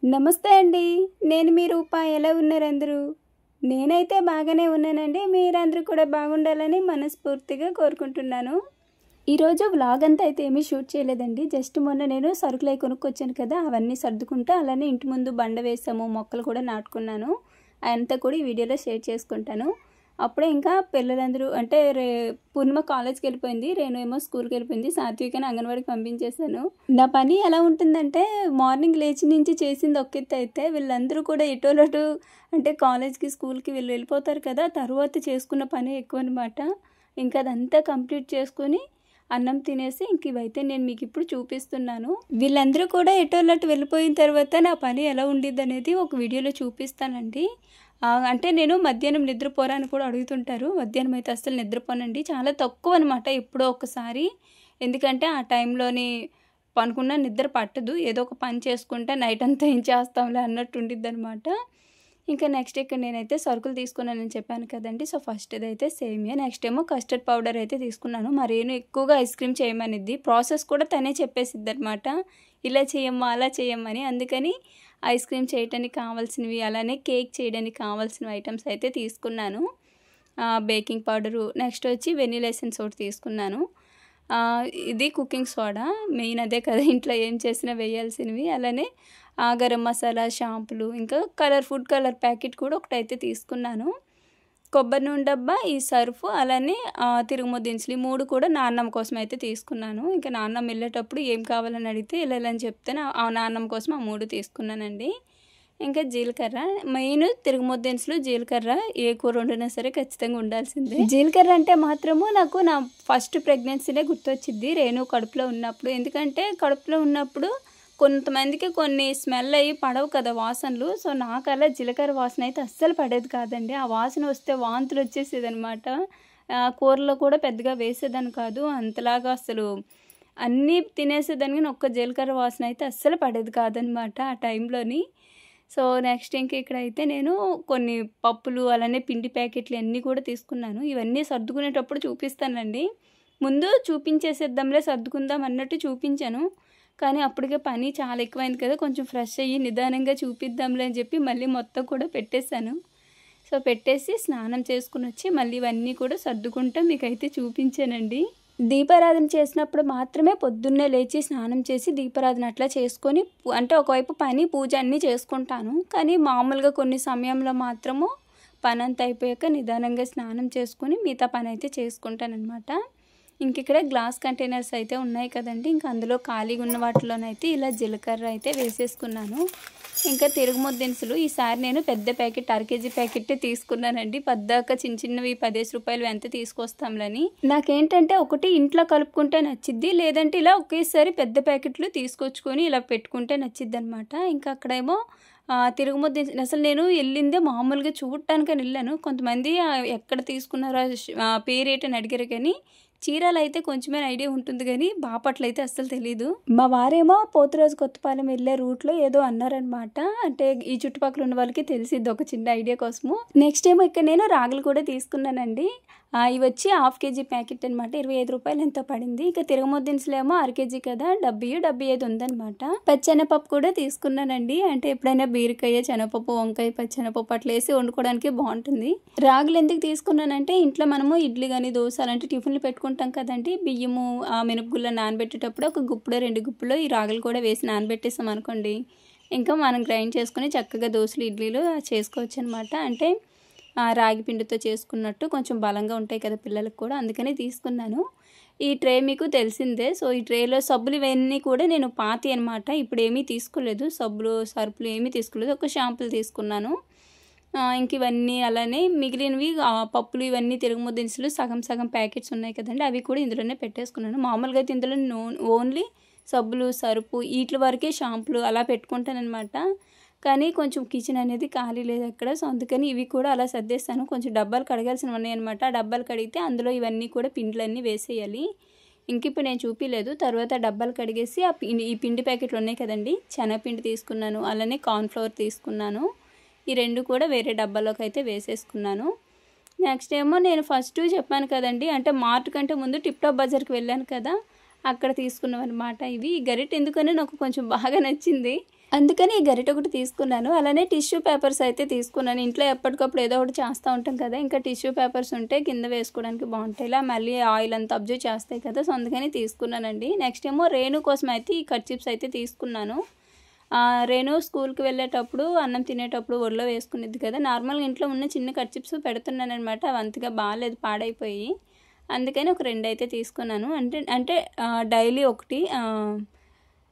నమస్తే అండి. నేను మీ రూప. ఎలా ఉన్నారు అందరూ? నేనైతే బాగానే ఉన్నానండి. మీరందరూ కూడా బాగుండాలని మనస్ఫూర్తిగా కోరుకుంటున్నాను. ఈరోజు వ్లాగ్ అంతా అయితే ఏమీ షూట్ చేయలేదండి. జస్ట్ మొన్న నేను సరుకులై కొనుక్కొచ్చాను కదా, అవన్నీ సర్దుకుంటా అలానే ఇంటి ముందు బండ వేసాము, మొక్కలు కూడా నాటుకున్నాను. అదంతా కూడా ఈ వీడియోలో షేర్ చేసుకుంటాను. అప్పుడే ఇంకా పిల్లలందరూ అంటే పూర్ణిమ కాలేజ్కి వెళ్ళిపోయింది, రేణు ఏమో స్కూల్కి వెళ్ళిపోయింది, సాత్వికని అంగన్వాడికి పంపించేశాను. నా పని ఎలా ఉంటుందంటే మార్నింగ్ లేచి నుంచి చేసింది ఒక ఎత్తు అయితే వీళ్ళందరూ కూడా ఎటోలటు అంటే కాలేజ్కి స్కూల్కి వీళ్ళు వెళ్ళిపోతారు కదా, తర్వాత చేసుకున్న పని ఎక్కువ అనమాట. ఇంకా అదంతా కంప్లీట్ చేసుకొని అన్నం తినేసి ఇంక ఇవైతే నేను మీకు ఇప్పుడు చూపిస్తున్నాను. వీళ్ళందరూ కూడా ఎటోలటు వెళ్ళిపోయిన తర్వాత నా పని ఎలా ఉండిద్ది అనేది ఒక వీడియోలో చూపిస్తానండి. అంటే నేను మధ్యాహ్నం నిద్రపోరా అని కూడా అడుగుతుంటారు. మధ్యాహ్నం అయితే అస్సలు నిద్రపోనండి, చాలా తక్కువ అనమాట, ఎప్పుడో ఒకసారి. ఎందుకంటే ఆ టైంలోని పనుకున్న నిద్ర పట్టదు, ఏదో ఒక పని చేసుకుంటే నైట్ అంతా ఏం చేస్తాంలే అన్నట్టు ఉండిద్ది అనమాట. ఇంకా నెక్స్ట్ ఇక్కడ నేనైతే సరుకులు తీసుకున్నానని చెప్పాను కదండి. సో ఫస్ట్ ఇదైతే సేమియా, నెక్స్ట్ ఏమో కస్టర్డ్ పౌడర్ అయితే తీసుకున్నాను. మరేను ఎక్కువగా ఐస్ క్రీమ్ చేయమనిద్ది, ప్రాసెస్ కూడా తనే చెప్పేసిద్ది అనమాట, ఇలా చేయమ్మా అలా చేయమ్మని. అందుకని ఐస్ క్రీమ్ చేయడానికి కావాల్సినవి అలానే కేక్ చేయడానికి కావాల్సిన ఐటమ్స్ అయితే తీసుకున్నాను. బేకింగ్ పౌడరు, నెక్స్ట్ వచ్చి వెనిలా ఎసెన్స్ ఒకటి తీసుకున్నాను. ఇది కుకింగ్ సోడా, మెయిన్ అదే కదా ఇంట్లో ఏం చేసినా వేయాల్సినవి. అలానే గరం మసాలా, షాంపులు, ఇంకా ఫుడ్ కలర్ ప్యాకెట్ కూడా ఒకటైతే తీసుకున్నాను. కొబ్బరి నూనె డబ్బా, ఈ సర్ఫ్, అలానే తిరుగుమతి దినుసులు, ఈ మూడు కూడా నాన్నమ్మ కోసం అయితే తీసుకున్నాను. ఇంకా నాన్నమ్మ వెళ్ళేటప్పుడు ఏం కావాలని అడిగితే వెళ్ళాలని చెప్తే ఆ నాన్నమ్మ కోసం ఆ మూడు తీసుకున్నానండి. ఇంకా జీలకర్ర, మెయిన్ తిరుగుమతి దినుసులు, జీలకర్ర ఏ కూర వండినా సరే ఖచ్చితంగా ఉండాల్సిందే. జీలకర్ర అంటే మాత్రము నాకు నా ఫస్ట్ ప్రెగ్నెన్సీనే గుర్తొచ్చింది, రేణు కడుపులో ఉన్నప్పుడు. ఎందుకంటే కడుపులో ఉన్నప్పుడు కొంతమందికి కొన్ని స్మెల్ అయ్యి పడవు కదా వాసనలు. సో నాకు అలా జీలకర్ర వాసన అయితే అస్సలు పడేది కాదండి. ఆ వాసన వస్తే వాంతులు వచ్చేసేది అనమాట. కూరలో కూడా పెద్దగా వేసేదాన్ని కాదు, అంతలాగా అసలు అన్నీ తినేసేదాన్ని, కానీ ఒక్క జీలకర్ర వాసన అయితే అస్సలు పడేది కాదనమాట ఆ టైంలోని. సో నెక్స్ట్ ఇంక ఇక్కడైతే నేను కొన్ని పప్పులు అలానే పిండి ప్యాకెట్లు అన్నీ కూడా తీసుకున్నాను. ఇవన్నీ సర్దుకునేటప్పుడు చూపిస్తానండి. ముందు చూపించేసేద్దాంలే సర్దుకుందాం అన్నట్టు చూపించాను, కానీ అప్పటికే పని చాలా ఎక్కువైంది కదా, కొంచెం ఫ్రెష్ అయ్యి నిదానంగా చూపిద్దాంలే అని చెప్పి మళ్ళీ మొత్తం కూడా పెట్టేశాను. సో పెట్టేసి స్నానం చేసుకుని వచ్చి మళ్ళీ ఇవన్నీ కూడా సర్దుకుంటా మీకైతే చూపించానండి. దీపారాధన చేసినప్పుడు మాత్రమే పొద్దున్నే లేచి స్నానం చేసి దీపారాధన అట్లా చేసుకొని అంటే ఒకవైపు పని పూజ అన్నీ చేసుకుంటాను. కానీ మామూలుగా కొన్ని సమయంలో మాత్రము పని అంతా అయిపోయాక నిదానంగా స్నానం చేసుకొని మిగతా పని అయితే చేసుకుంటానమాట. ఇంక ఇక్కడ గ్లాస్ కంటైనర్స్ అయితే ఉన్నాయి కదండి, ఇంకా అందులో ఖాళీగా ఉన్న వాటిలోనైతే ఇలా జీలకర్ర అయితే వేసేసుకున్నాను. ఇంకా తిరుగుమతి దినుసులు ఈసారి నేను పెద్ద ప్యాకెట్ 1/2 kg ప్యాకెట్ తీసుకున్నానండి. పద్దాక చిన్న చిన్నవి 15 రూపాయలు ఎంత తీసుకొస్తాంలని. నాకేంటంటే ఒకటి ఇంట్లో కలుపుకుంటే నచ్చిద్ది, లేదంటే ఇలా ఒకేసారి పెద్ద ప్యాకెట్లు తీసుకొచ్చుకొని ఇలా పెట్టుకుంటే నచ్చిద్ది అనమాట. ఇంకా అక్కడేమో తిరుగుమతి దినుసులు అసలు నేను వెళ్ళిందే మామూలుగా చూడటానికని వెళ్ళాను. కొంతమంది ఎక్కడ తీసుకున్నారో పేరేటని అడిగారు, కానీ చీరాలు అయితే కొంచెమే ఐడియా ఉంటుంది, కానీ బాపట్ల అయితే అస్సలు తెలీదు. మా వారేమో పోతురాజు కొత్తపాలెం వెళ్ళే రూట్లో ఏదో అన్నారనమాట, అంటే ఈ చుట్టుపక్కల ఉన్న వాళ్ళకి తెలిసిద్ది ఒక చిన్న ఐడియా కోసము. నెక్స్ట్ ఏమో ఇక్కడ నేను రాగులు కూడా తీసుకున్నానండి. ఇవి వచ్చి 1/2 kg ప్యాకెట్ అనమాట, 25 రూపాయలు ఎంతో పడింది. ఇక తిరుగుమతి దినుసులు ఏమో 1/2 kg కదా, 75 ఉందనమాట. పచ్చెనపప్పు కూడా తీసుకున్నానండి, అంటే ఎప్పుడైనా బీరకాయ, శనగపప్పు, వంకాయ, పచ్చెనపప్పు అట్లా వేసి వండుకోవడానికి బాగుంటుంది. రాగులు ఎందుకు తీసుకున్నానంటే ఇంట్లో మనము ఇడ్లీ కానీ దోశ అలాంటి టిఫిన్లు పెట్టుకుంటాం కదండి, బియ్యము మినపగుళ్ళ నానబెట్టేటప్పుడు ఒక గుప్పులో 2 గుప్పులో ఈ రాగులు కూడా వేసి నానబెట్టేసాం అనుకోండి, ఇంకా మనం గ్రైండ్ చేసుకుని చక్కగా దోశలు ఇడ్లీలు చేసుకోవచ్చు అనమాట. అంటే రాగి పిండితో చేసుకున్నట్టు కొంచెం బలంగా ఉంటాయి కదా పిల్లలకు కూడా, అందుకని తీసుకున్నాను. ఈ ట్రే మీకు తెలిసిందే. సో ఈ ట్రేలో సబ్బులు ఇవన్నీ కూడా నేను పాతి అనమాట, ఇప్పుడు ఏమీ తీసుకోలేదు, సబ్బులు సరుపులు ఏమీ తీసుకోలేదు, ఒక షాంపులు తీసుకున్నాను. ఇంక ఇవన్నీ అలానే మిగిలినవి పప్పులు ఇవన్నీ తిరుగుమతి దినుసులు సగం సగం ప్యాకెట్స్ ఉన్నాయి కదండి, అవి కూడా ఇందులోనే పెట్టేసుకున్నాను. మామూలుగా అయితే ఇందులో ఓన్లీ సబ్బులు సరుపు వీటి వరకే షాంపులు అలా పెట్టుకుంటానమాట, కానీ కొంచెం కిచెన్ అనేది ఖాళీ లేదు అక్కడ. సో అందుకని ఇవి కూడా అలా సర్దేస్తాను. కొంచెం డబ్బాలు కడగాల్సినవి ఉన్నాయన్నమాట, ఆ డబ్బాలు కడిగితే అందులో ఇవన్నీ కూడా పిండిలన్నీ వేసేయాలి. ఇంక ఇప్పుడు నేను చూపించలేదు, తర్వాత డబ్బాలు కడిగేసి ఈ పిండి ప్యాకెట్లు ఉన్నాయి కదండి, శనగపిండి తీసుకున్నాను, అలానే కార్న్ఫ్లవర్ తీసుకున్నాను. ఈ రెండు కూడా వేరే డబ్బాలోకి అయితే వేసేసుకున్నాను. నెక్స్ట్ ఏమో నేను ఫస్ట్ చెప్పాను కదండి, అంటే మార్ట్ కంటే ముందు టిప్ టాప్ బజార్కి వెళ్ళాను కదా, అక్కడ తీసుకున్నాం అనమాట. ఇవి గరిట ఎందుకని నాకు కొంచెం బాగా నచ్చింది, అందుకని ఈ గరిట ఒకటి తీసుకున్నాను. అలానే టిష్యూ పేపర్స్ అయితే తీసుకున్నాను. ఇంట్లో ఎప్పటికప్పుడు ఏదో ఒకటి చేస్తూ ఉంటాం కదా, ఇంకా టిష్యూ పేపర్స్ ఉంటే కింద వేసుకోవడానికి బాగుంటాయి. ఇలా మళ్ళీ ఆయిల్ అంతా అబ్జర్వ్ చేస్తాయి కదా, సో అందుకని తీసుకున్నానండి. నెక్స్ట్ ఏమో రేణు కోసం అయితే ఈ కట్ చిప్స్ అయితే తీసుకున్నాను. రేణు స్కూల్కి వెళ్ళేటప్పుడు అన్నం తినేటప్పుడు ఒళ్ళో వేసుకునేది కదా, నార్మల్గా ఇంట్లో ఉన్న చిన్న కట్ చిప్స్ పెడుతున్నాను అనమాట. అవి అంతగా బాగాలేదు, పాడైపోయి. అందుకని ఒక 2 అయితే తీసుకున్నాను. అంటే డైలీ ఒకటి,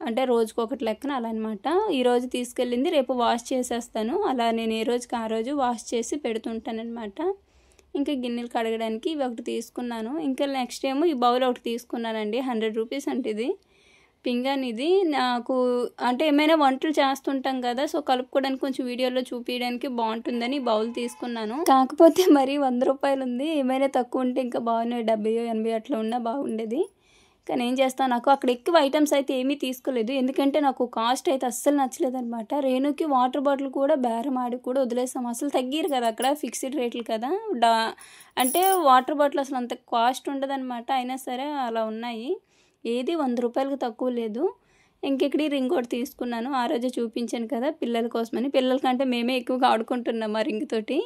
అంటే రోజుకు ఒకటి లెక్కన అలా అనమాట. ఈరోజు తీసుకెళ్ళింది రేపు వాష్ చేసేస్తాను. అలా నేను ఏ రోజుకి ఆ రోజు వాష్ చేసి పెడుతుంటానమాట. ఇంకా గిన్నెలు కడగడానికి ఇవి ఒకటి తీసుకున్నాను. ఇంకా నెక్స్ట్ ఏమో ఈ బౌల్ ఒకటి తీసుకున్నానండి. 100 రూపీస్ అంటే ఇది పింగాన్. ఇది నాకు అంటే ఏమైనా వంటలు చేస్తుంటాం కదా, సో కలుపుకోవడానికి కొంచెం వీడియోలో చూపించడానికి బాగుంటుందని బౌల్ తీసుకున్నాను. కాకపోతే మరి 100 రూపాయలు ఉంది. ఏమైనా తక్కువ ఉంటే ఇంకా బాగున్నాయి, 70, 80 అట్లా ఉన్నా బాగుండేది. కానీ ఏం చేస్తాను, నాకు అక్కడ ఎక్కువ ఐటమ్స్ అయితే ఏమీ తీసుకోలేదు. ఎందుకంటే నాకు కాస్ట్ అయితే అస్సలు నచ్చలేదనమాట. రేణుకి వాటర్ బాటిల్ కూడా బేరం ఆడి కూడా వదిలేసాం. అసలు తగ్గిరు కదా అక్కడ, ఫిక్స్డ్ రేట్లు కదా. అంటే వాటర్ బాటిల్ అసలు అంత కాస్ట్ ఉండదన్నమాట. అయినా సరే అలా ఉన్నాయి. ఏది 100 రూపాయలకు తక్కువ లేదు. ఇంకెక్కడి రింగ్ ఒకటి తీసుకున్నాను. ఆ రోజు చూపించాను కదా పిల్లల కోసమని. పిల్లలకంటే మేమే ఎక్కువగా ఆడుకుంటున్నాం ఆ రింగ్ తోటి.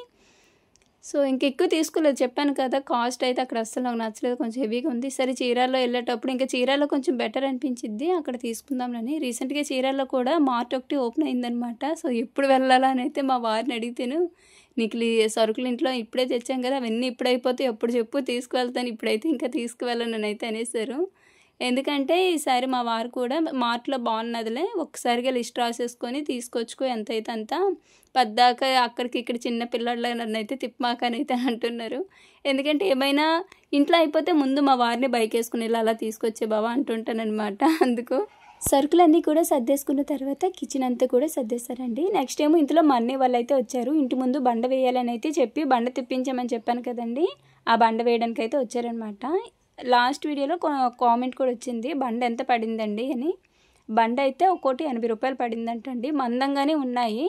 సో ఇంకెక్కువ తీసుకోలేదు, చెప్పాను కదా. కాస్ట్ అయితే అక్కడ అస్సలు నాకు నచ్చలేదు, కొంచెం హెవీగా ఉంది. సరే చీరాల్లో వెళ్ళేటప్పుడు ఇంకా చీరాల్లో కొంచెం బెటర్ అనిపించింది, అక్కడ తీసుకుందాంలని. రీసెంట్గా చీరాల్లో కూడా మార్ట్ ఒకటి ఓపెన్ అయిందనమాట. సో ఎప్పుడు వెళ్ళాలా అని అయితే మా వారిని అడిగితేను, నీకు సరుకులు ఇంట్లో ఇప్పుడే తెచ్చాం కదా, అవన్నీ ఇప్పుడైపోతే ఎప్పుడు చెప్పు తీసుకువెళ్తాను, ఇప్పుడైతే ఇంకా తీసుకువెళ్ళను అని అయితే అనేసారు. ఎందుకంటే ఈసారి మా వారు కూడా మార్ట్లో బాగున్నదిలే, ఒక్కసారిగా లిస్ట్ రాసేసుకొని తీసుకొచ్చుకో, ఎంతైతే అంత, పద్దాక అక్కడికి ఇక్కడ చిన్న పిల్లల నన్ను అయితే తిప్పమాకని అయితే అంటున్నారు. ఎందుకంటే ఏమైనా ఇంట్లో అయిపోతే ముందు మా వారిని బైక్ వేసుకుని అలా తీసుకొచ్చే బావా అంటుంటానమాట. అందుకు సరుకులన్నీ కూడా సర్దేసుకున్న తర్వాత కిచెన్ అంతా కూడా సర్దేశారండి. నెక్స్ట్ ఏమో ఇంట్లో మా అన్నయ్య వాళ్ళు అయితే వచ్చారు. ఇంటి ముందు బండ వేయాలని అయితే చెప్పి బండ తిప్పించామని చెప్పాను కదండి, ఆ బండ వేయడానికి అయితే వచ్చారనమాట. లాస్ట్ వీడియోలో కామెంట్ కూడా వచ్చింది, బండ ఎంత పడిందండి అని. బండ అయితే ఒక్కోటి 80 రూపాయలు పడిందంటండి. మందంగానే ఉన్నాయి.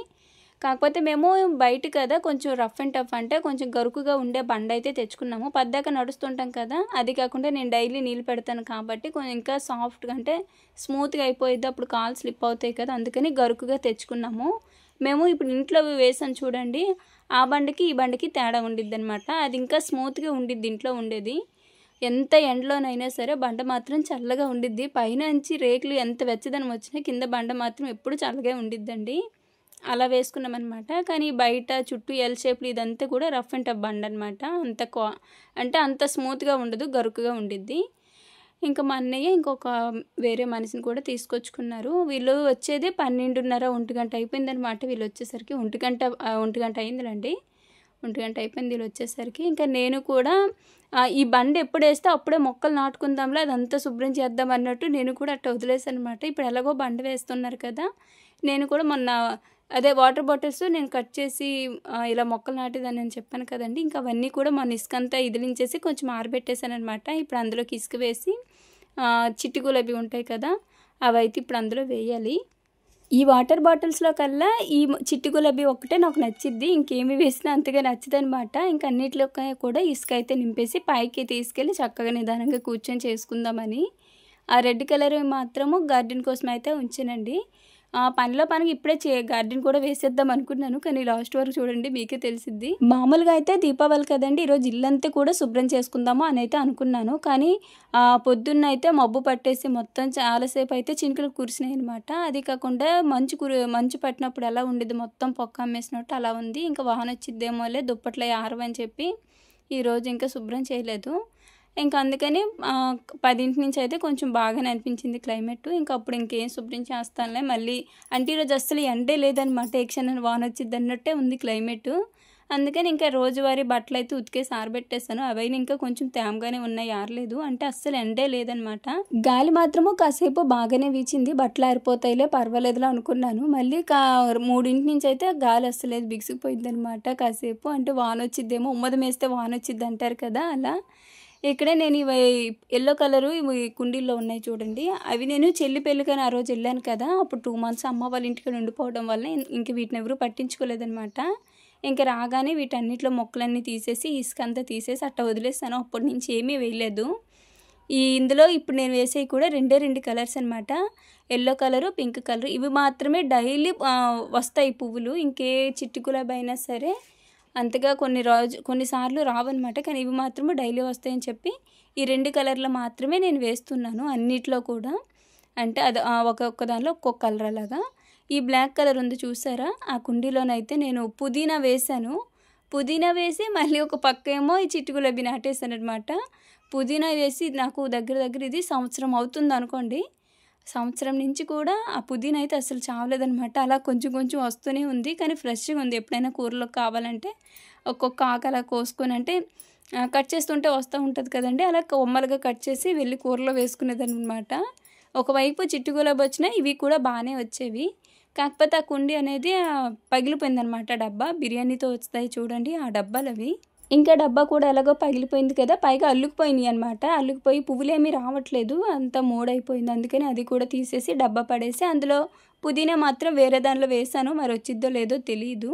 కాకపోతే మేము బయట కదా కొంచెం రఫ్ అండ్ టఫ్, అంటే కొంచెం గరుకుగా ఉండే బండ అయితే తెచ్చుకున్నాము. పద్దాక నడుస్తుంటాం కదా, అది కాకుండా నేను డైలీ నీళ్ళు పెడతాను కాబట్టి కొంచెం ఇంకా సాఫ్ట్గా అంటే స్మూత్గా అయిపోయిద్ది, అప్పుడు కాలు స్లిప్ అవుతాయి కదా, అందుకని గరుకుగా తెచ్చుకున్నాము. మేము ఇప్పుడు ఇంట్లో వేసాను చూడండి, ఆ బండికి ఈ బండికి తేడా ఉండిద్ది అనమాట. అది ఇంకా స్మూత్గా ఉండిద్ది ఇంట్లో ఉండేది. ఎంత ఎండలోనైనా సరే బండ మాత్రం చల్లగా ఉండిద్ది. పైనుంచి రేకులు ఎంత వెచ్చదనం వచ్చినా కింద బండ మాత్రం ఎప్పుడు చల్లగా ఉండిద్దండి. అలా వేసుకున్నామన్నమాట. కానీ బయట చుట్టూ ఎల్ షేప్లు ఇదంతా కూడా రఫ్ అండ్ టఫ్ బండ అనమాట. అంటే అంత స్మూత్గా ఉండదు, గరుకుగా ఉండిద్ది. ఇంకా మా అన్నయ్య ఇంకొక వేరే మనిషిని కూడా తీసుకొచ్చుకున్నారు. వీళ్ళు వచ్చేది 12:30, 1 గంట అయిపోయిందనమాట. వీళ్ళు వచ్చేసరికి 1 గంట అయిందిలండి. 1 గంట అయిపోయింది వీళ్ళు వచ్చేసరికి. ఇంకా నేను కూడా ఈ బండి ఎప్పుడు వేస్తే అప్పుడే మొక్కలు నాటుకుందాంలే, అదంతా శుభ్రం చేద్దాం అన్నట్టు నేను కూడా అట్లా వదిలేసాను అనమాట. ఇప్పుడు ఎలాగో బండి వేస్తున్నారు కదా, నేను కూడా మొన్న అదే వాటర్ బాటిల్స్ నేను కట్ చేసి ఇలా మొక్కలు నాటేదాన్ని అని చెప్పాను కదండి. ఇంకా అవన్నీ కూడా మన ఇసుక అంతా ఇదిలించేసి కొంచెం ఆరబెట్టేశాను అనమాట. ఇప్పుడు అందులోకి ఇసుక వేసి చిట్టి గులాబీ ఉంటాయి కదా, అవైతే ఇప్పుడు అందులో వేయాలి. ఈ వాటర్ బాటిల్స్లో కల్లా ఈ చిట్టి గులాబీ ఒక్కటే నాకు నచ్చిద్ది, ఇంకేమి వేసినా అంతగా నచ్చదనమాట. ఇంకా అన్నిటిలో కూడా ఇసుక అయితే నింపేసి పైకి తీసుకెళ్ళి చక్కగా నిదానంగా కూర్చొని చేసుకుందామని. ఆ రెడ్ కలర్ మాత్రము గార్డెన్ కోసం అయితే ఉంచానండి. పనిలో పనికి ఇప్పుడే గార్డెన్ కూడా వేసేద్దాం అనుకున్నాను, కానీ లాస్ట్ వరకు చూడండి మీకే తెలిసిద్ది. మామూలుగా అయితే దీపావళి కదండి, ఈరోజు ఇల్లంతా కూడా శుభ్రం చేసుకుందాము అని అయితే అనుకున్నాను. కానీ పొద్దున్న అయితే మబ్బు పట్టేసి మొత్తం చాలాసేపు అయితే చినుకులు కురిసినాయి అనమాట. అది కాకుండా మంచు పట్టినప్పుడు ఎలా ఉండేది, మొత్తం పొక్క అమ్మేసినట్టు అలా ఉంది. ఇంకా వాహనం వచ్చిద్దేమోలే, దుప్పట్లో ఆరవని చెప్పి ఈరోజు ఇంకా శుభ్రం చేయలేదు. ఇంకా అందుకని 10 నుంచి అయితే కొంచెం బాగానే అనిపించింది క్లైమేట్. ఇంకా అప్పుడు ఇంకేం శుభ్రం చేస్తానులే మళ్ళీ, అంటే ఈరోజు అసలు ఎండే లేదనమాట, ఏ క్షణం వాన వచ్చింది అన్నట్టే ఉంది క్లైమేట్. అందుకని ఇంకా రోజువారీ బట్టలు అయితే ఉతికేసి ఆరబెట్టేస్తాను. అవైనా ఇంకా కొంచెం తేమగానే ఉన్నాయి, ఆరలేదు. అంటే అస్సలు ఎండే లేదనమాట. గాలి మాత్రము కాసేపు బాగానే వీచింది, బట్టలు ఆరిపోతాయిలే పర్వాలేదులో అనుకున్నాను. మళ్ళీ 3 నుంచి అయితే గాలి అస్సలేదు, బిగిసిపోయింది అనమాట కాసేపు. అంటే వాన వచ్చిద్దేమో, ఉమ్మదం వేస్తే వాన వచ్చిద్ది అంటారు కదా, అలా. ఇక్కడే నేను ఇవి ఎల్లో కలరు ఇవి కుండీల్లో ఉన్నాయి చూడండి, అవి నేను చెల్లి పెళ్ళికని ఆ రోజు వెళ్ళాను కదా, అప్పుడు 2 months అమ్మ వాళ్ళ ఇంటికి ఉండిపోవడం వల్ల ఇంక వీటిని ఎవరు పట్టించుకోలేదనమాట. ఇంకా రాగానే వీటన్నిటిలో మొక్కలన్నీ తీసేసి ఇసుక అంతా తీసేసి అట్లా వదిలేస్తాను. అప్పటి నుంచి ఏమీ వేయలేదు. ఇందులో ఇప్పుడు నేను వేసేవి కూడా రెండు కలర్స్ అనమాట. Yellow colour, pink colour. ఇవి మాత్రమే డైలీ వస్తాయి పువ్వులు. ఇంకే చిట్టి గులాబీ అయినా సరే అంతగా కొన్నిసార్లు రావన్నమాట. కానీ ఇవి మాత్రమే డైలీ వస్తాయని చెప్పి ఈ 2 కలర్లు మాత్రమే నేను వేస్తున్నాను అన్నిట్లో కూడా. అంటే అది ఒక్కొక్క దానిలో ఒక్కొక్క కలర్ అలాగా. ఈ బ్లాక్ కలర్ ఉంది చూసారా, ఆ కుండీలోనైతే నేను పుదీనా వేశాను. పుదీనా వేసి మళ్ళీ ఒక పక్క ఏమో ఈ చిట్టి గులాబీ నాటేసాను అనమాట. పుదీనా వేసి నాకు దగ్గర ఇది సంవత్సరం అవుతుంది అనుకోండి. సంవత్సరం నుంచి కూడా ఆ పుదీనా అయితే అసలు చావలేదనమాట. అలా కొంచెం వస్తూనే ఉంది. కానీ ఫ్రెష్గా ఉంది. ఎప్పుడైనా కూరలో కావాలంటే ఒక్కొక్క ఆకు అలా కోసుకొని, అంటే కట్ చేస్తుంటే వస్తూ ఉంటుంది కదండి, అలా కొమ్మలుగా కట్ చేసి వెళ్ళి కూరలో వేసుకునేదనమాట. ఒకవైపు చిట్టి గులాబీ వచ్చినా ఇవి కూడా బాగానే వచ్చేవి. కాకపోతే ఆ కుండీ అనేది పగిలిపోయిందనమాట. డబ్బా బిర్యానీతో వస్తాయి చూడండి ఆ డబ్బాలు అవి. ఇంకా డబ్బా కూడా ఎలాగో పగిలిపోయింది కదా, పైగా అల్లుకుపోయినాయి అనమాట. అల్లుకుపోయి పువ్వులేమీ రావట్లేదు, అంతా మోడైపోయింది. అందుకని అది కూడా తీసేసి డబ్బా పడేసి అందులో పుదీనా మాత్రం వేరే దానిలో వేసాను. మరి వచ్చిద్దో లేదో తెలియదు.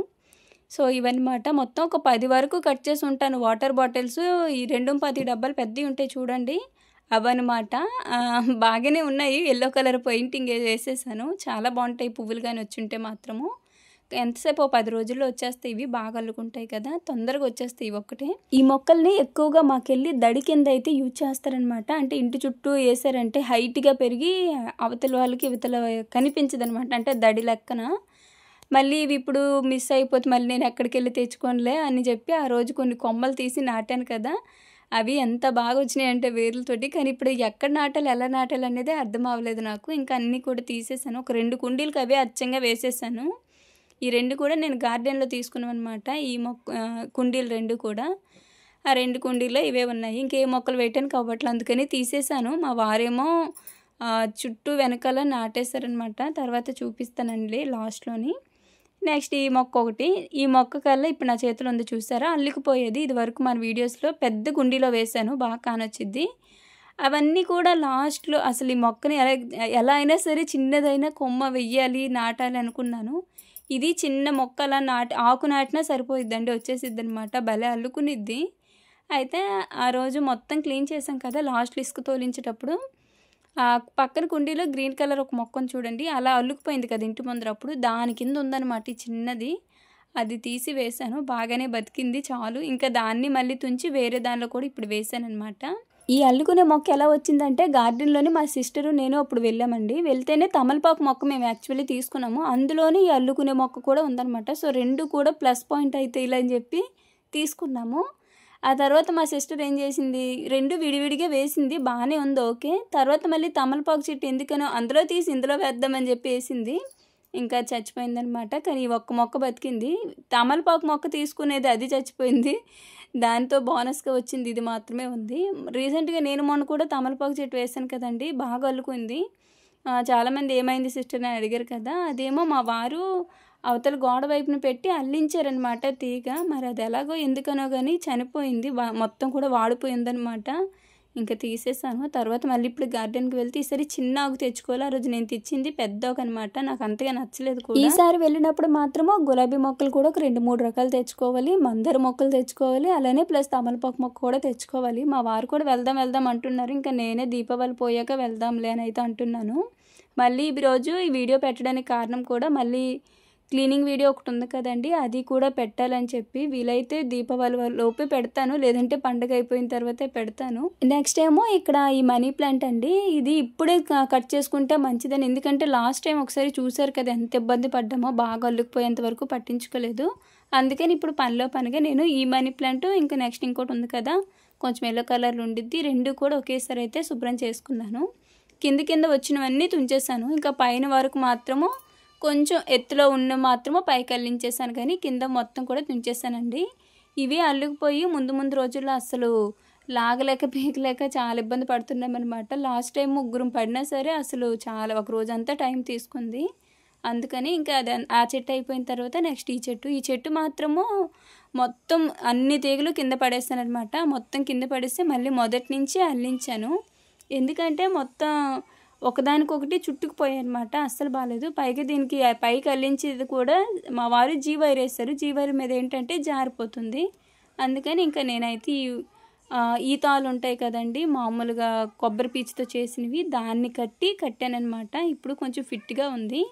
సో ఇవన్నమాట. మొత్తం ఒక 10 వరకు కట్ చేసి ఉంటాను. వాటర్ బాటిల్స్ ఈ 2-10 డబ్బాలు పెద్దవి ఉంటాయి చూడండి, అవన్నమాట. బాగానే ఉన్నాయి. ఎల్లో కలర్ పెయింటింగ్ వేసేసాను. చాలా బాగుంటాయి పువ్వులు కానీ వచ్చుంటే మాత్రము. ఎంతసేపు 10 రోజుల్లో వచ్చేస్తాయి. ఇవి బాగా అల్లుకుంటాయి కదా, తొందరగా వచ్చేస్తాయి ఇవి ఒక్కటే. ఈ మొక్కల్ని ఎక్కువగా మాకెళ్ళి దడి కింద అయితే యూజ్ చేస్తారనమాట. అంటే ఇంటి చుట్టూ వేసారంటే హైట్గా పెరిగి అవతల వాళ్ళకి ఇవతల కనిపించదు అనమాట. అంటే దడి లెక్కన. మళ్ళీ ఇవి ఇప్పుడు మిస్ అయిపోతే మళ్ళీ నేను ఎక్కడికి వెళ్ళి తెచ్చుకోనిలే అని చెప్పి ఆ రోజు కొన్ని కొమ్మలు తీసి నాటాను కదా, అవి ఎంత బాగా వచ్చినాయి అంటే వేర్లతోటి. కానీ ఇప్పుడు ఎక్కడ నాటాలి, ఎలా నాటాలి అనేది అర్థం అవ్వలేదు నాకు. ఇంకా అన్నీ కూడా తీసేసాను. ఒక 2 కుండీలకు అవే అచ్చంగా వేసేసాను. ఈ 2 కూడా నేను గార్డెన్లో తీసుకున్నాను అనమాట. ఈ కుండీలు 2 కూడా. ఆ 2 కుండీల్లో ఇవే ఉన్నాయి. ఇంకే మొక్కలు వేయటానికి అవ్వట్లేదు, అందుకని తీసేసాను. మా వారేమో చుట్టూ వెనకాల నాటేశారనమాట. తర్వాత చూపిస్తానండి లాస్ట్లోని. నెక్స్ట్ ఈ మొక్క ఒకటి. ఈ మొక్క కల్లా ఇప్పుడు నా చేతిలో ఉంది చూసారా, అల్లుకుపోయేది. ఇది వరకు మన వీడియోస్లో పెద్ద కుండీలో వేశాను, బాగా కానొచ్చిద్ది. అవన్నీ కూడా లాస్ట్లో అసలు ఈ మొక్కని ఎలా అయినా సరే చిన్నదైనా కొమ్మ వెయ్యాలి, నాటాలి అనుకున్నాను. ఇది చిన్న మొక్క అలా ఆకు నాటినా సరిపోయిద్దండి, వచ్చేసిద్ది అనమాట. భలే అల్లుకునిద్ది. అయితే ఆ రోజు మొత్తం క్లీన్ చేసాం కదా, లాస్ట్లో ఇసుక తోలించేటప్పుడు పక్కన కుండీలో గ్రీన్ కలర్ ఒక మొక్కను చూడండి, అలా అల్లుకుపోయింది కదా ఇంటి ముందర. అప్పుడు దాని కింద ఉందన్నమాట చిన్నది. అది తీసి వేశాను. బాగానే బతికింది చాలు. ఇంకా దాన్ని మళ్ళీ తుంచి వేరే దానిలో కూడా ఇప్పుడు వేసాను అనమాట. ఈ అల్లుకునే మొక్క ఎలా వచ్చిందంటే గార్డెన్లోని మా సిస్టరు నేను అప్పుడు వెళ్ళామండి. వెళ్తేనే తమలపాకు మొక్క మేము యాక్చువల్లీ తీసుకున్నాము. అందులోనే ఈ అల్లుకునే మొక్క కూడా ఉందన్నమాట. సో 2 కూడా ప్లస్ పాయింట్ అయితే ఇలా అని చెప్పి తీసుకున్నాము. ఆ తర్వాత మా సిస్టర్ ఏం చేసింది, 2 విడివిడిగా వేసింది. బాగానే ఉంది, ఓకే. తర్వాత మళ్ళీ తమలపాకు చెట్టు ఎందుకనో అందులో తీసి ఇందులో వేద్దామని చెప్పి వేసింది. ఇంకా చచ్చిపోయిందనమాట. కానీ ఒక్క మొక్క బతికింది. తమలపాకు మొక్క తీసుకునేది అది చచ్చిపోయింది. దాంతో బోనస్గా వచ్చింది ఇది మాత్రమే ఉంది. రీసెంట్గా నేను మొన్న కూడా తమలపాకు చెట్టు వేసాను కదండి, బాగా అల్లుకుంది. చాలామంది ఏమైంది సిస్టర్ అని అడిగారు కదా, అదేమో మా వారు అవతల గోడ వైపున పెట్టి అల్లించారనమాట తీగ. మరి అది ఎలాగో ఎందుకనో కానీ చనిపోయింది, మొత్తం కూడా వాడిపోయిందనమాట. ఇంకా తీసేసాను. తర్వాత మళ్ళీ ఇప్పుడు గార్డెన్కి వెళ్తే ఈసారి చిన్న ఆకు తెచ్చుకోవాలి. ఆ రోజు నేను తెచ్చింది పెద్ద ఆకు అనమాట, నాకు అంతగా నచ్చలేదు కూడా. ఈసారి వెళ్ళినప్పుడు మాత్రము గులాబీ మొక్కలు కూడా ఒక 2-3 రకాలు తెచ్చుకోవాలి, మందార మొక్కలు తెచ్చుకోవాలి, అలానే ప్లస్ తమలపాకు మొక్క కూడా తెచ్చుకోవాలి. మా వారు కూడా వెళ్దాం అంటున్నారు. ఇంకా నేనే దీపావళి పోయాక వెళ్దాంలే అని అయితే అంటున్నాను. మళ్ళీ ఈరోజు ఈ వీడియో పెట్టడానికి కారణం కూడా మళ్ళీ క్లీనింగ్ వీడియో ఒకటి ఉంది కదండి, అది కూడా పెట్టాలని చెప్పి. వీలైతే దీపావళి లోపే పెడతాను, లేదంటే పండుగ అయిపోయిన తర్వాతే పెడతాను. నెక్స్ట్ ఏమో ఇక్కడ ఈ మనీ ప్లాంట్ అండి, ఇది ఇప్పుడే కట్ చేసుకుంటే మంచిదని. ఎందుకంటే లాస్ట్ టైం ఒకసారి చూసారు కదా ఎంత ఇబ్బంది పడ్డామో, బాగా అల్లుకుపోయేంత వరకు పట్టించుకోలేదు. అందుకని ఇప్పుడు పనిగా నేను ఈ మనీ ప్లాంట్ ఇంకా నెక్స్ట్ ఇంకోటి ఉంది కదా కొంచెం ఎల్లో కలర్లో ఉండిద్ది, 2 కూడా ఒకేసారి అయితే శుభ్రం చేసుకున్నాను. కింద వచ్చినవన్నీ తుంచేసాను. ఇంకా పైన వరకు మాత్రము కొంచెం ఎత్తులో ఉన్న మాత్రమే పైకి అల్లించేసాను, కానీ కింద మొత్తం కూడా తుంచేసానండి. ఇవి అల్లుకుపోయి ముందు రోజుల్లో అసలు లాగలేక పీకలేక చాలా ఇబ్బంది పడుతున్నామన్నమాట. లాస్ట్ టైం 3 పడినా సరే అసలు చాలా ఒక రోజంతా టైం తీసుకుంది. అందుకని ఇంకా అది ఆ చెట్టు అయిపోయిన తర్వాత నెక్స్ట్ ఈ చెట్టు మాత్రము మొత్తం అన్ని తీగలు కింద పడేస్తాను అనమాట. మొత్తం కింద పడేస్తే మళ్ళీ మొదటి నుంచి అల్లించాను. ఎందుకంటే మొత్తం ఒకదానికొకటి చుట్టుకుపోయాయి అనమాట, అస్సలు బాగాలేదు. పైగా దీనికి పైకి అల్లించేది కూడా మా వారు జీవైర్ వేస్తారు. జీవైర్ మీద ఏంటంటే జారిపోతుంది. అందుకని ఇంకా నేనైతే ఈ తాళ్ళు ఉంటాయి కదండి, మామూలుగా కొబ్బరి పీచుతో చేసినవి, దాన్ని కట్టానమాట. ఇప్పుడు కొంచెం ఫిట్గా ఉంది.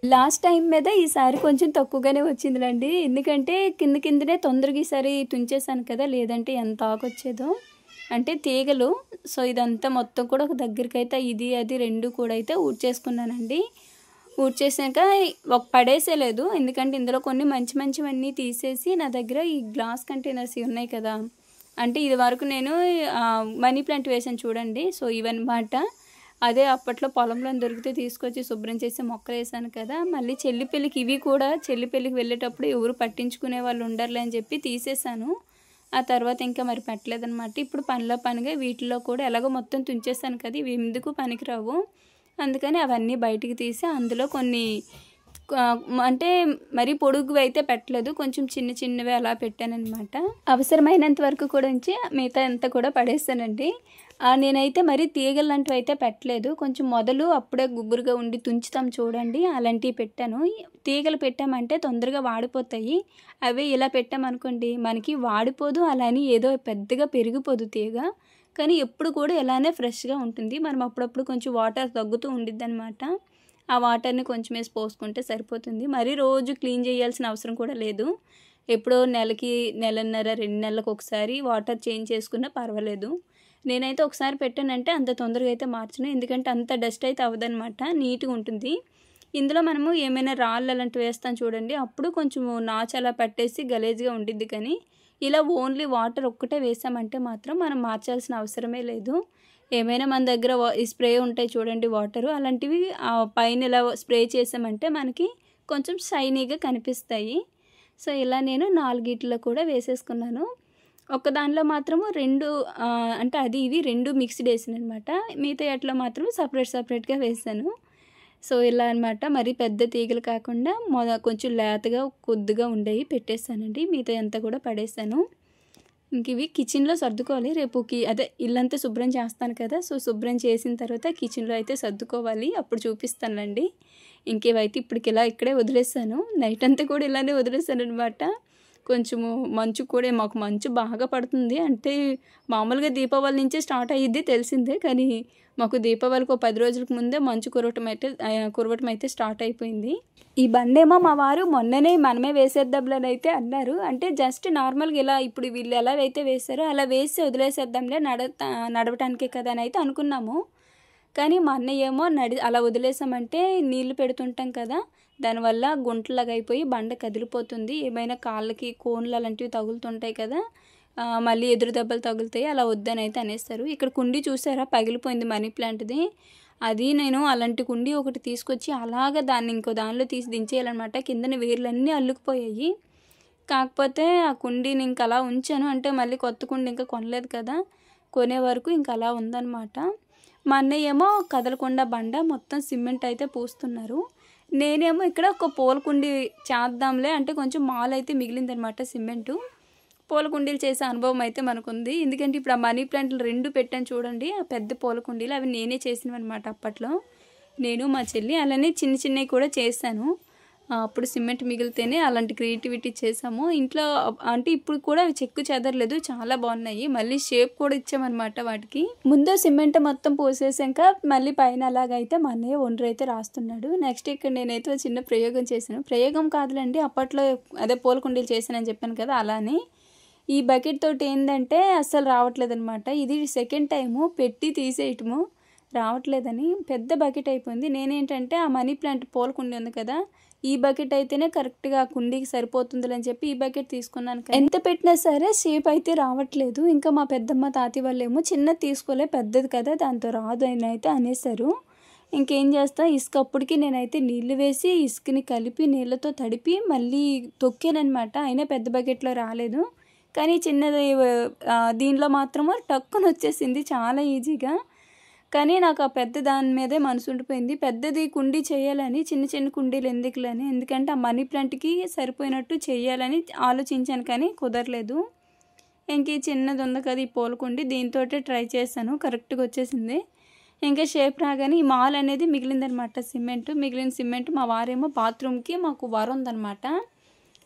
లాస్ట్ టైం మీద ఈసారి కొంచెం తక్కువగానే వచ్చిందిలేండి, ఎందుకంటే కిందనే తొందరగా ఈసారి తుంచేసాను కదా, లేదంటే ఎంత ఆకొచ్చేదో. అంటే తీగలు. సో ఇదంతా మొత్తం కూడా ఒక దగ్గరికి అయితే ఇది అది రెండు కూడా అయితే ఊడ్చేసుకున్నానండి. ఊడ్చేసాక పడేసేలేదు, ఎందుకంటే ఇందులో కొన్ని మంచివన్నీ తీసేసి నా దగ్గర ఈ గ్లాస్ కంటైనర్స్ ఉన్నాయి కదా, అంటే ఇది వరకు నేను మనీ ప్లాంట్ వేసాను చూడండి. సో ఇవన్నమాట. అదే అప్పట్లో పొలంలో దొరికితే తీసుకొచ్చి శుభ్రం చేసి మొక్కలు వేసాను కదా. మళ్ళీ చెల్లి పెళ్ళికి ఇవి కూడా చెల్లి పెళ్ళికి వెళ్ళేటప్పుడు ఎవరు పట్టించుకునే వాళ్ళు ఉండరులే అని చెప్పి తీసేసాను. ఆ తర్వాత ఇంకా మరి పెట్టలేదన్నమాట. ఇప్పుడు పనిలో పనిగా వీటిలో కూడా ఎలాగో మొత్తం తుంచేసాను కదా, ఇవి ఎందుకు పనికిరావు, అందుకని అవన్నీ బయటికి తీసి అందులో కొన్ని అంటే మరీ పొడుగు అయితే పెట్టలేదు, కొంచెం చిన్నవి అలా పెట్టానన్నమాట. అవసరమైనంత వరకు కూడా ఉంచి మిగతా అంతా కూడా పడేస్తానండి. నేనైతే మరి తీగలు లాంటివి అయితే పెట్టలేదు, కొంచెం మొదలు అప్పుడే గుబురుగా ఉండి తుంచుతాం చూడండి, అలాంటివి పెట్టాను. తీగలు పెట్టామంటే తొందరగా వాడిపోతాయి, అవి ఇలా పెట్టామనుకోండి మనకి వాడిపోదు, అలా అని ఏదో పెద్దగా పెరిగిపోదు తీగ, కానీ ఎప్పుడు కూడా ఇలానే ఫ్రెష్గా ఉంటుంది. మనం అప్పుడప్పుడు కొంచెం వాటర్ తగ్గుతూ ఉండిద్ది అనమాట. ఆ వాటర్ని కొంచెం వేసి పోసుకుంటే సరిపోతుంది. మరీ రోజు క్లీన్ చేయాల్సిన అవసరం కూడా లేదు, ఎప్పుడో నెలకి నెలన్నర 2 నెలలకు ఒకసారి వాటర్ చేంజ్ చేసుకున్నా పర్వాలేదు. నేనైతే ఒకసారి పెట్టానంటే అంత తొందరగా అయితే మార్చను, ఎందుకంటే అంత డస్ట్ అయితే అవ్వదనమాట, నీట్గా ఉంటుంది. ఇందులో మనము ఏమైనా రాళ్ళు అలాంటివి వేస్తాం చూడండి, అప్పుడు కొంచెం నాచు అలా పట్టేసి గలీజ్గా ఉండిద్ది, కానీ ఇలా ఓన్లీ వాటర్ ఒక్కటే వేసామంటే మాత్రం మనం మార్చాల్సిన అవసరమే లేదు. ఏమైనా మన దగ్గర ఈ స్ప్రే ఉంటాయి చూడండి వాటరు, అలాంటివి పైన ఇలా స్ప్రే చేసామంటే మనకి కొంచెం షైనీగా కనిపిస్తాయి. సో ఇలా నేను 4 కూడా వేసేసుకున్నాను. ఒక దానిలో మాత్రము 2 అంటే అది ఇవి 2 మిక్స్డ్ వేసాను అనమాట, మిగతా వాటిలో మాత్రం సపరేట్గా వేసాను. సో ఇలా అనమాట. మరి పెద్ద తీగలు కాకుండా కొంచెం లేతగా కొద్దిగా ఉండేవి పెట్టేస్తానండి, మిగతా అంతా కూడా పడేసాను. ఇంక ఇవి కిచెన్లో సర్దుకోవాలి, రేపు అదే ఇల్లంతా శుభ్రం చేస్తాను కదా, సో శుభ్రం చేసిన తర్వాత కిచెన్లో అయితే సర్దుకోవాలి, అప్పుడు చూపిస్తానండి. ఇంకేవైతే ఇప్పటికి ఇలా ఇక్కడే వదిలేసాను, నైట్ అంతా కూడా ఇలానే వదిలేసాను అనమాట. కొంచెము మంచు కూడా, మాకు మంచు బాగా పడుతుంది, అంటే మామూలుగా దీపావళి నుంచే స్టార్ట్ అయ్యిద్ది తెలిసిందే, కానీ మాకు దీపావళికి 10 రోజులకు ముందే మంచు కురవటం అయితే స్టార్ట్ అయిపోయింది. ఈ బండేమో మా వారు మొన్ననే మనమే వేసేద్దాంలని అయితే అన్నారు, అంటే జస్ట్ నార్మల్గా ఇలా ఇప్పుడు వీళ్ళు ఎలా అయితే వేసారో అలా వేసి వదిలేసేద్దాంలే నడవటానికే కదా అని అయితే అనుకున్నాము. కానీ మా అన్నయ్య ఏమో అలా వదిలేసామంటే నీళ్లు పెడుతుంటాం కదా, దానివల్ల గుంటలాగా అయిపోయి బండ కదిలిపోతుంది, ఏమైనా కాళ్ళకి కోన్లు అలాంటివి తగులుతుంటాయి కదా, మళ్ళీ ఎదురు దెబ్బలు తగులుతాయి, అలా వద్దని అయితే అనేస్తారు. ఇక్కడ కుండీ చూసారా పగిలిపోయింది మనీ ప్లాంట్ది, అది నేను అలాంటి కుండీ ఒకటి తీసుకొచ్చి అలాగా దాన్ని ఇంకో దానిలో తీసి దించేయాలన్నమాట, కిందన వేర్లన్నీ అల్లుకుపోయాయి. కాకపోతే ఆ కుండీని ఇంక అలా ఉంచాను, అంటే మళ్ళీ కొత్త కుండీ ఇంకా కొనలేదు కదా, కొనే వరకు ఇంక అలా ఉందన్నమాట. మా అన్నయ్య ఏమో కదలకుండా బండ మొత్తం సిమెంట్ అయితే పూస్తున్నారు, నేనేమో ఇక్కడ ఒక పూల కుండీ చేద్దాంలే అంటే కొంచెం మాల్ అయితే మిగిలిందనమాట సిమెంటు. పూల కుండీలు చేసే అనుభవం అయితే మనకుంది, ఎందుకంటే ఇప్పుడు ఆ మనీ ప్లాంట్లు 2 పెట్టాను చూడండి, ఆ పెద్ద పూల కుండీలు అవి నేనే చేసినవి అనమాట. అప్పట్లో నేను మా చెల్లి అలానే చిన్నవి కూడా చేశాను, అప్పుడు సిమెంట్ మిగిలితేనే అలాంటి క్రియేటివిటీ చేసాము ఇంట్లో. అంటే ఇప్పుడు కూడా అవి చెక్కు చెదరలేదు, చాలా బాగున్నాయి, మళ్ళీ షేప్ కూడా ఇచ్చామన్నమాట వాటికి. ముందు సిమెంట్ మొత్తం పోసేసాక మళ్ళీ పైన అలాగైతే మా అన్నయ్య ఒండ్రు అయితే రాస్తున్నాడు. నెక్స్ట్ ఇక్కడ నేనైతే చిన్న ప్రయోగం చేశాను, ప్రయోగం కాదులండి, అప్పట్లో అదే పూల కుండీలు చేశానని చెప్పాను కదా, అలానే ఈ బకెట్ తోటి ఏంటంటే అస్సలు రావట్లేదనమాట. ఇది సెకండ్ టైము పెట్టి తీసేయటము రావట్లేదని పెద్ద బకెట్ అయిపోయింది. నేనేంటంటే ఆ మనీ ప్లాంట్ పూల కుండీ ఉంది కదా, ఈ బకెట్ అయితేనే కరెక్ట్గా ఆ కుండీకి సరిపోతుందని చెప్పి ఈ బకెట్ తీసుకున్నాను. ఎంత పెట్టినా సరే షేప్ అయితే రావట్లేదు. ఇంకా మా పెద్దమ్మ తాతయ్య వాళ్ళు ఏమో చిన్నది తీసుకోలే, పెద్దది కదా దాంతో రాదు అని అయితే అనేసారు. ఇంకేం చేస్తా, ఇసుక అప్పటికి నేనైతే నీళ్లు వేసి ఇసుకని కలిపి నీళ్ళతో తడిపి మళ్ళీ తొక్కానమాట, అయినా పెద్ద బకెట్లో రాలేదు. కానీ చిన్నది దీనిలో మాత్రము టక్కున వచ్చేసింది చాలా ఈజీగా. కానీ నాకు ఆ పెద్ద దాని మీదే మనసు ఉండిపోయింది, పెద్దది కుండీ చేయాలని, చిన్న కుండీలు ఎందుకులని, ఎందుకంటే ఆ మనీ ప్లాంట్కి సరిపోయినట్టు చేయాలని ఆలోచించాను, కానీ కుదరలేదు. ఇంక ఈ చిన్నది ఉంది కదా ఈ పూల కుండీ, దీంతో ట్రై చేశాను, కరెక్ట్గా వచ్చేసింది. ఇంకా షేప్ రాగానే ఈ మాల్ అనేది మిగిలిందనమాట, మిగిలిన సిమెంట్ మా వారేమో బాత్రూమ్కి, మాకు వర ఉందనమాట,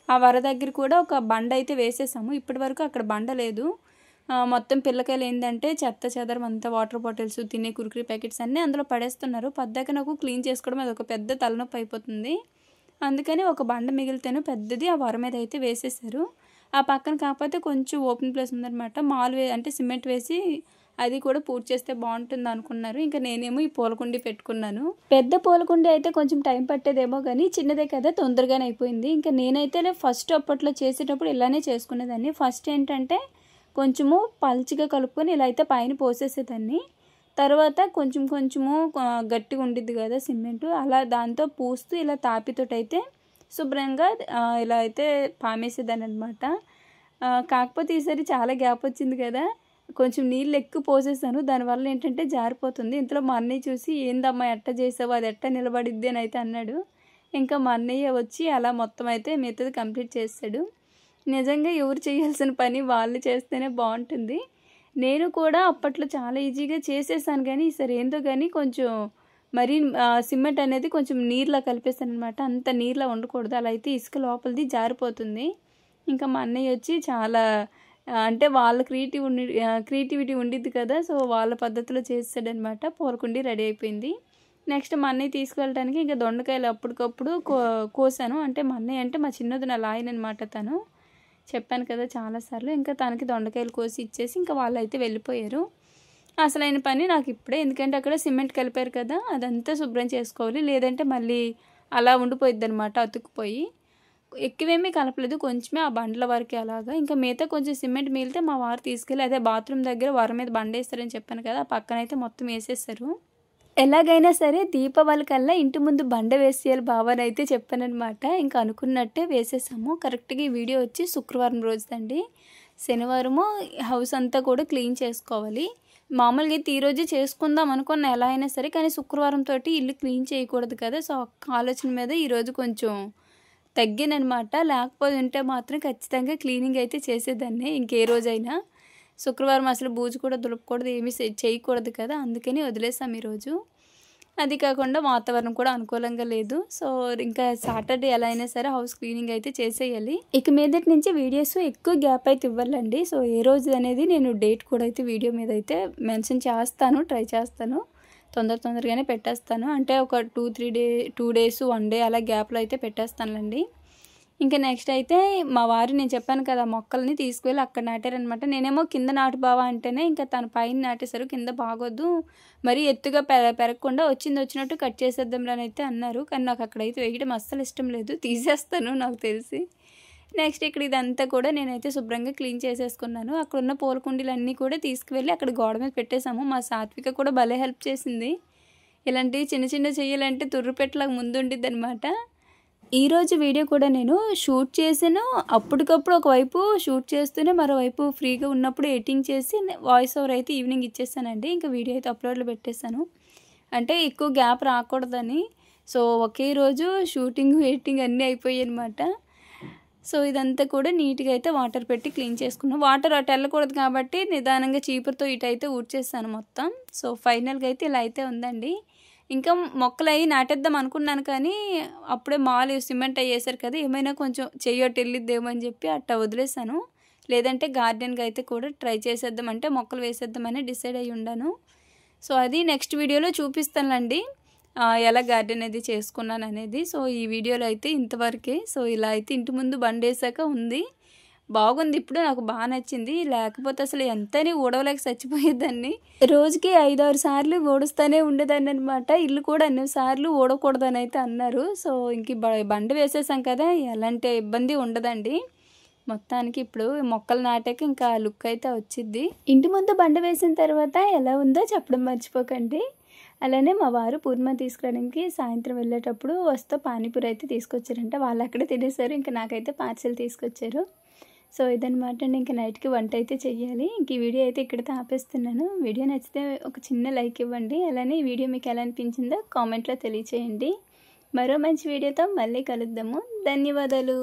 ఆ వర దగ్గర కూడా ఒక బండ అయితే వేసేసాము. ఇప్పటి వరకు అక్కడ బండ లేదు, మొత్తం పిల్లకాయలు ఏంటంటే చెత్త చెదరం అంతా వాటర్ బాటిల్స్ తినే కుర్కురీ ప్యాకెట్స్ అన్నీ అందులో పడేస్తున్నారు. పద్దాక నాకు క్లీన్ చేసుకోవడం అది ఒక పెద్ద తలనొప్పి అయిపోతుంది. అందుకని ఒక బండ మిగిలితేనే పెద్దది ఆ వర మీద అయితే వేసేసారు. ఆ పక్కన కాకపోతే కొంచెం ఓపెన్ ప్లేస్ ఉందన్నమాట. అంటే సిమెంట్ వేసి అది కూడా పూర్తి చేస్తే బాగుంటుంది అనుకున్నారు. ఇంకా నేనేమో ఈ పూలకుండి పెట్టుకున్నాను. పెద్ద పూలకుండి అయితే కొంచెం టైం పట్టేదేమో కానీ చిన్నదే కదా తొందరగానే అయిపోయింది. ఇంకా నేనైతే ఫస్ట్ అప్పట్లో చేసేటప్పుడు ఇలానే చేసుకునేదాన్ని. ఫస్ట్ ఏంటంటే కొంచెము పల్చిగా కలుపుకొని ఇలా అయితే పైన పోసేసేదాన్ని. తర్వాత కొంచెము గట్టిగా ఉండిద్ది కదా సిమెంట్, అలా దాంతో పూస్తూ ఇలా తాపితోటైతే శుభ్రంగా ఇలా అయితే పామేసేదాన్ని అనమాట. కాకపోతే ఈసారి చాలా గ్యాప్ వచ్చింది కదా, కొంచెం నీళ్ళు ఎక్కువ పోసేసాను. దానివల్ల ఏంటంటే జారిపోతుంది. ఇంతలో మా అన్నయ్య చూసి ఏందమ్మా ఎట్ట చేసావు, అది ఎట్ట నిలబడిద్ది అని అయితే అన్నాడు. ఇంకా మా అన్నయ్య వచ్చి అలా మొత్తం అయితే మిగతాది కంప్లీట్ చేస్తాడు. నిజంగా ఎవరు చేయాల్సిన పని వాళ్ళు చేస్తేనే బాగుంటుంది. నేను కూడా అప్పట్లో చాలా ఈజీగా చేసేసాను కానీ ఈసారి ఏందో కానీ కొంచెం మరీ సిమెంట్ అనేది కొంచెం నీరులా కలిపేస్తాను అనమాట. అంత నీరులా ఉండకూడదు, అలా అయితే ఇసుక లోపలిది జారిపోతుంది. ఇంకా మా అన్నయ్య వచ్చి చాలా అంటే వాళ్ళ క్రియేటివిటీ ఉండిద్ది కదా, సో వాళ్ళ పద్ధతిలో చేస్తాడనమాట. పూలకుండి రెడీ అయిపోయింది. నెక్స్ట్ మా అన్నయ్య తీసుకెళ్ళడానికి ఇంకా దొండకాయలు అప్పటికప్పుడు కోసాను. అంటే మా అన్నయ్య అంటే మా చిన్నది నా లాయన్ అనమాట. తను చెప్పాను కదా చాలాసార్లు. ఇంకా తనకి దొండకాయలు కోసి ఇచ్చేసి ఇంకా వాళ్ళు అయితే వెళ్ళిపోయారు. అసలైన పని నాకు ఇప్పుడే, ఎందుకంటే అక్కడ సిమెంట్ కలిపారు కదా, అదంతా శుభ్రం చేసుకోవాలి. లేదంటే మళ్ళీ అలా ఉండిపోయిద్ది అనమాట అతుక్కుపోయి. ఎక్కువేమీ కలపలేదు, కొంచెమే ఆ బండ్ల వరకు అలాగా. ఇంకా మిగతా కొంచెం సిమెంట్ మిగిలితే మా వారు తీసుకెళ్ళి అదే బాత్రూమ్ దగ్గర వర మీద బండ వేస్తారని చెప్పాను కదా, ఆ పక్కన అయితే మొత్తం వేసేస్తారు. ఎలాగైనా సరే దీపావళి కల్లా ఇంటి ముందు బండ వేసేయాలి బావని అయితే చెప్పానమాట. ఇంకా అనుకున్నట్టే వేసేసాము. కరెక్ట్గా ఈ వీడియో వచ్చి శుక్రవారం రోజుదండి. శనివారము హౌస్ అంతా కూడా క్లీన్ చేసుకోవాలి. మామూలుగా అయితే ఈరోజే చేసుకుందాం అనుకున్న ఎలా అయినా సరే, కానీ శుక్రవారం తోటి ఇల్లు క్లీన్ చేయకూడదు కదా, సో ఆలోచన మీద ఈరోజు కొంచెం తగ్గినమాట. లేకపోతే ఉంటే మాత్రం ఖచ్చితంగా క్లీనింగ్ అయితే చేసేదాన్ని ఇంకే రోజైనా. శుక్రవారం అసలు బూజు కూడా దులపకూడదు, ఏమీ చేయకూడదు కదా, అందుకని వదిలేసాం ఈరోజు. అది కాకుండా వాతావరణం కూడా అనుకూలంగా లేదు. సో ఇంకా సాటర్డే ఎలా అయినా సరే హౌస్ క్లీనింగ్ అయితే చేసేయాలి. ఇక మీదటి నుంచి వీడియోస్ ఎక్కువ గ్యాప్ అయితే ఇవ్వాలండి. సో ఏ రోజు అనేది నేను డేట్ కూడా అయితే వీడియో మీద అయితే మెన్షన్ చేస్తాను, ట్రై చేస్తాను. తొందరగానే పెట్టేస్తాను. అంటే ఒక 2 డేస్ 1 డే అలా గ్యాప్లో అయితే పెట్టేస్తానులేండి. ఇంకా నెక్స్ట్ అయితే మా వారు నేను చెప్పాను కదా మొక్కల్ని తీసుకువెళ్ళి అక్కడ నాటారనమాట. నేనేమో కింద నాటు బావా అంటేనే ఇంకా తన పైన నాటేశారు. కింద బాగొద్దు, మరీ ఎత్తుగా పెరగకుండా వచ్చినట్టు కట్ చేసేద్దాంలని అయితే అన్నారు. కానీ నాకు అక్కడైతే వేయడం అస్సలు ఇష్టం లేదు, తీసేస్తాను నాకు తెలిసి. నెక్స్ట్ ఇక్కడ ఇదంతా కూడా నేనైతే శుభ్రంగా క్లీన్ చేసేసుకున్నాను. అక్కడ ఉన్న పూల కుండీలన్నీ కూడా తీసుకువెళ్ళి అక్కడ గోడ మీద పెట్టేశాము. మా సాత్విక కూడా భలే హెల్ప్ చేసింది. ఇలాంటివి చిన్న చేయాలంటే తుర్రుపెట్టలాగా ముందుండిద్ది అనమాట. ఈరోజు వీడియో కూడా నేను షూట్ చేసాను. అప్పటికప్పుడు ఒకవైపు షూట్ చేస్తూనే మరోవైపు ఫ్రీగా ఉన్నప్పుడు ఎడిటింగ్ చేసి వాయిస్ ఓవర్ అయితే ఈవినింగ్ ఇచ్చేసానండి. ఇంకా వీడియో అయితే అప్లోడ్లో పెట్టేశాను. అంటే ఎక్కువ గ్యాప్ రాకూడదని. సో ఒకే రోజు షూటింగ్ ఎడిటింగ్ అన్నీ అయిపోయాయి అనమాట. సో ఇదంతా కూడా నీట్గా అయితే వాటర్ పెట్టి క్లీన్ చేసుకున్నాను. వాటర్ అటు వెళ్ళకూడదు కాబట్టి నిదానంగా చీపురుతో ఇటైతే ఊడ్చేస్తాను మొత్తం. సో ఫైనల్గా అయితే ఇలా అయితే ఉందండి. ఇంకా మొక్కలు అవి నాటేద్దాం అనుకున్నాను కానీ అప్పుడే మాలు సిమెంట్ అయ్యేసారు కదా, ఏమైనా కొంచెం చెయ్యొట్టు వెళ్ళిద్దేమో అని చెప్పి అట్టా వదిలేసాను. లేదంటే గార్డెన్గా అయితే కూడా ట్రై చేసేద్దాం, అంటే మొక్కలు వేసేద్దామని డిసైడ్ అయ్యి ఉండాను. సో అది నెక్స్ట్ వీడియోలో చూపిస్తానండి ఎలా గార్డెన్ అది చేసుకున్నాను అనేది. సో ఈ వీడియోలో అయితే ఇంతవరకే. సో ఇలా అయితే ఇంటి ముందు బండేసాక ఉంది, బాగుంది. ఇప్పుడు నాకు బాగా నచ్చింది. లేకపోతే అసలు ఎంతని ఊడవలేక చచ్చిపోయేదాన్ని. రోజుకి 5-6 సార్లు ఊడుస్తూనే ఉండేదాన్ని అనమాట. ఇల్లు కూడా అన్ని సార్లు ఊడకూడదని అయితే అన్నారు. సో ఇంక బండ వేసేసాం కదా, ఎలాంటి ఇబ్బంది ఉండదండి. మొత్తానికి ఇప్పుడు మొక్కలు నాటాక ఇంకా లుక్ అయితే వచ్చిద్ది. ఇంటి ముందు బండ వేసిన తర్వాత ఎలా ఉందో చెప్పడం మర్చిపోకండి. అలానే మా వారు పూర్ణ తీసుకురావడానికి సాయంత్రం వెళ్ళేటప్పుడు వస్తే పానీపూరి అయితే తీసుకొచ్చారంట. వాళ్ళు అక్కడే తినేసారు, ఇంకా నాకైతే పార్సెల్ తీసుకొచ్చారు. సో ఇదనమాట అండి. ఇంకా నైట్కి వంట అయితే చెయ్యాలి. ఇంక ఈ వీడియో అయితే ఇక్కడితో ఆపేస్తున్నాను. వీడియో నచ్చితే ఒక చిన్న లైక్ ఇవ్వండి. అలానే ఈ వీడియో మీకు ఎలా అనిపించిందో కామెంట్లో తెలియచేయండి. మరో మంచి వీడియోతో మళ్ళీ కలుద్దాము. ధన్యవాదాలు.